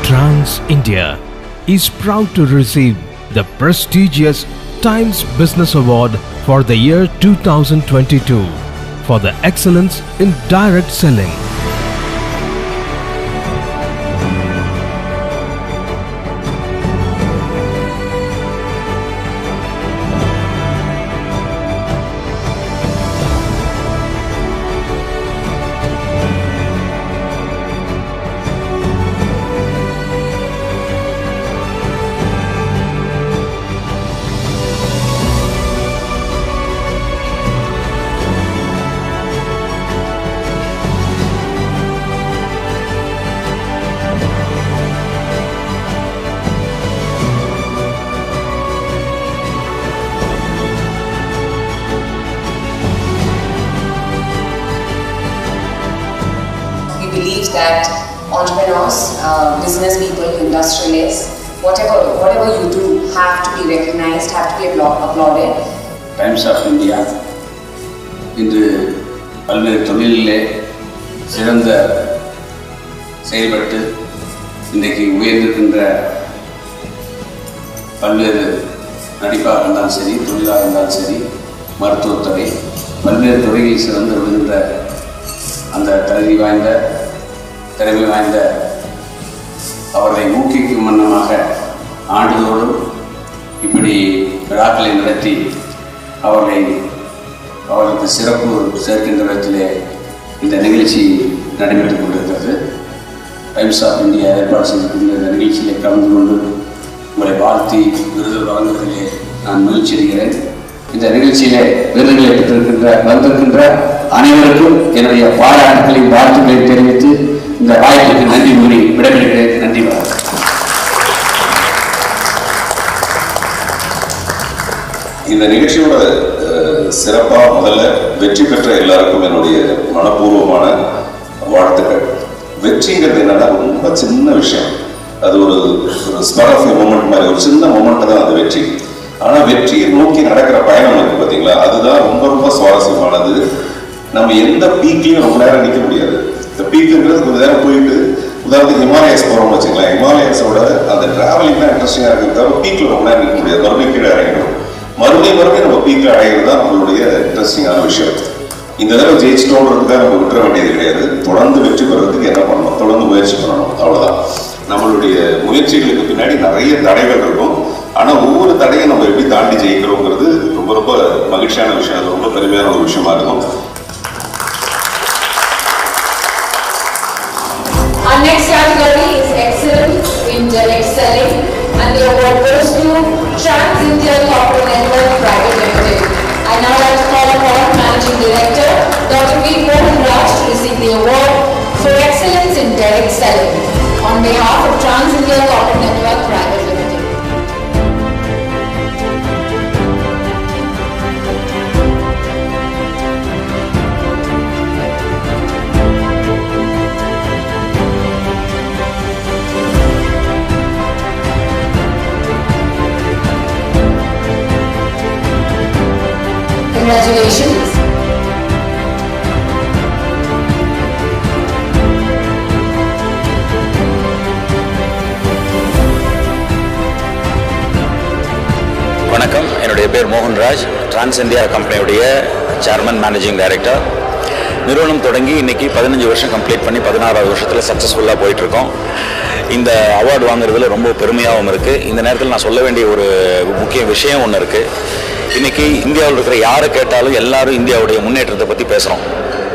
Trans India is proud to receive the prestigious Times Business Award for the year 2022 for the excellence in direct selling. We believe that entrepreneurs, business people, industrialists, whatever you do have to be recognized, have to be applauded. Times of India இன்று பல்வேறு தொழிலிலே சிறந்த செயல்பட்டு இன்றைக்கு உயர்ந்திருக்கின்ற பல்வேறு நடிப்பாக இருந்தாலும் சரி, தொழிலாக இருந்தாலும் சரி, மருத்துவத்துறை, பல்வேறு துறைகளில் சிறந்து விழுகின்ற அந்த திறமை வாய்ந்த அவர்களை ஊக்குவிக்கும் வண்ணமாக ஆண்டுதோறும் இப்படி விழாக்களை நடத்தி அவர்களுக்கு சிறப்பு சேர்க்கின்ற விதத்திலே இந்த நிகழ்ச்சி நடைபெற்றுக் கொண்டிருக்கிறது. டைம்ஸ் ஆஃப் இந்தியா ஏற்பாடு செய்திருக்கின்ற இந்த நிகழ்ச்சியிலே கலந்து கொண்டு உங்களை வாழ்த்தி விருது வழங்குவதிலே நான் மகிழ்ச்சி அடைகிறேன். இந்த நிகழ்ச்சியிலே விருதுகளை வந்திருக்கின்ற அனைவருக்கும் என்னுடைய பாராட்டுகளையும் வாழ்த்துக்களையும் தெரிவித்து இந்த வாய்ப்புக்கு நன்றி கூறி விடைபெறுகிறேன். நன்றி. இந்த நிகழ்ச்சியோட சிறப்பாக முதல்ல வெற்றி பெற்ற எல்லாருக்கும் என்னுடைய மனப்பூர்வமான வாழ்த்துக்கள். வெற்றிங்கிறது என்னன்னா ரொம்ப சின்ன விஷயம், அது ஒரு ஸ்பர் ஆஃப் மொமெண்ட் மாதிரி, ஒரு சின்ன மொமெண்ட் தான் அது வெற்றி. ஆனால் வெற்றியை நோக்கி நடக்கிற பயணம் இருக்கு பார்த்தீங்களா, அதுதான் ரொம்ப ரொம்ப சுவாரஸ்யமானது. நம்ம எந்த பீக்லையும் ரொம்ப நேரம் நிற்க முடியாது. இந்த பீக்குங்கிறது கொஞ்சம் நேரம் போயிட்டு, உதாரணத்துக்கு ஹிமாலயஸ் போகிறோம்னு வச்சுக்கலாம், ஹிமாலயஸோட அந்த டிராவலிங் தான் இன்ட்ரெஸ்டிங்காக இருக்கிறது தவிர பீக்கில் ரொம்ப நேரம் நிற்க முடியாது. மறுபடியும் கீழே இறங்கணும், மறுபடியும் நம்ம பீக்கில் அடைகிறது தான் நம்மளுடைய இன்ட்ரெஸ்டிங்கான விஷயம். இந்த தடவை ஜெயிச்சிட்டோன்றதுக்காக நம்ம விட்டுற வேண்டியது கிடையாது. தொடர்ந்து வெற்றி பெறதுக்கு என்ன பண்ணணும், தொடர்ந்து முயற்சி பண்ணணும், அவ்வளோதான். நம்மளுடைய முயற்சிகளுக்கு பின்னாடி நிறைய தடைகள் இருக்கும். ஆனால் ஒவ்வொரு தடையும் நம்ம எப்படி தாண்டி ஜெயிக்கிறோங்கிறது ரொம்ப ரொம்ப மகிழ்ச்சியான விஷயம், அது ரொம்ப பெருமையான ஒரு விஷயமா இருக்கும். Our next category is excellence in direct selling, and the award goes to Trans India Corporate Network Private Limited. I now like to call upon Managing Director Dr. V. Mohan Raj to receive the award for excellence in direct selling on behalf of Trans India Corporate Network Private Limited. Congratulations. வணக்கம், என்னுடைய பேர் Mohanraj, Trans India கம்பெனியுடைய chairman, managing director. நிறுவனம் தொடங்கி இன்றைக்கி 15 வருஷம் complete பண்ணி 16வது வருஷத்தில் சக்ஸஸ்ஃபுல்லாக போயிட்டுருக்கோம். இந்த அவார்டு வாங்குறதுல ரொம்ப பெருமையாகவும் இருக்குது. இந்த நேரத்தில் நான் சொல்ல வேண்டிய ஒரு முக்கிய விஷயம் ஒன்று இருக்குது. இன்றைக்கி இந்தியாவில் இருக்கிற யாரை கேட்டாலும் எல்லாரும் இந்தியாவுடைய முன்னேற்றத்தை பற்றி பேசுகிறோம்.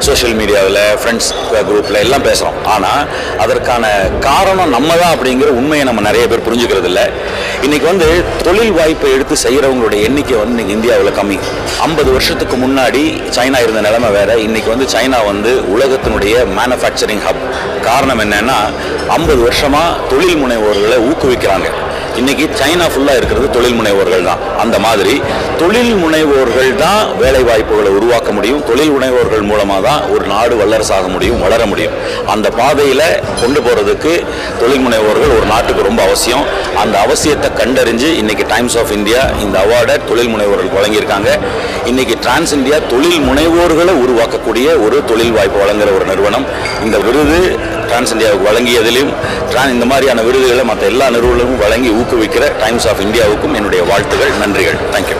சோஷியல் மீடியாவில், ஃப்ரெண்ட்ஸ் குரூப்பில் எல்லாம் பேசுகிறோம். ஆனால் அதற்கான காரணம் நம்ம தான் அப்படிங்கிற உண்மையை நம்ம நிறைய பேர் புரிஞ்சுக்கிறது இல்லை. இன்றைக்கி தொழில் வாய்ப்பை எடுத்து செய்கிறவங்களுடைய எண்ணிக்கை இன்றைக்கி இந்தியாவில் கம்மி. 50 வருஷத்துக்கு முன்னாடி சைனா இருந்த நிலைமை வேறு. இன்றைக்கி சைனா உலகத்தினுடைய மேனுஃபேக்சரிங் ஹப். காரணம் என்னென்னா 50 வருஷமாக தொழில் முனைவோர்களை ஊக்குவிக்கிறாங்க. இன்றைக்கி சைனா ஃபுல்லாக இருக்கிறது தொழில் முனைவோர்கள் தான். அந்த மாதிரி தொழில் முனைவோர்கள் தான் வேலை வாய்ப்புகளை உருவாக்க முடியும். தொழில் முனைவோர்கள் மூலமாக தான் ஒரு நாடு வல்லரசாக முடியும், வளர முடியும். அந்த பாதையில் கொண்டு போகிறதுக்கு தொழில் முனைவோர்கள் ஒரு நாட்டுக்கு ரொம்ப அவசியம். அந்த அவசியத்தை கண்டறிஞ்சு இன்றைக்கி டைம்ஸ் ஆஃப் இந்தியா இந்த அவார்டை தொழில் முனைவோர்களுக்கு வழங்கியிருக்காங்க. இன்றைக்கி டிரான்ஸ் இந்தியா தொழில் முனைவோர்களை உருவாக்கக்கூடிய ஒரு தொழில் வாய்ப்பு வழங்குகிற ஒரு நிறுவனம். இந்த விருது டிரான்ஸ் இந்தியாவுக்கு வழங்கியதிலும் இந்த மாதிரியான விருதுகளை மற்ற எல்லா நிறுவனங்களும் வழங்கி ஊக்குவிக்கிற டைம்ஸ் ஆஃப் இந்தியாவுக்கும் என்னுடைய வாழ்த்துகள், நன்றிகள். தேங்க்யூ.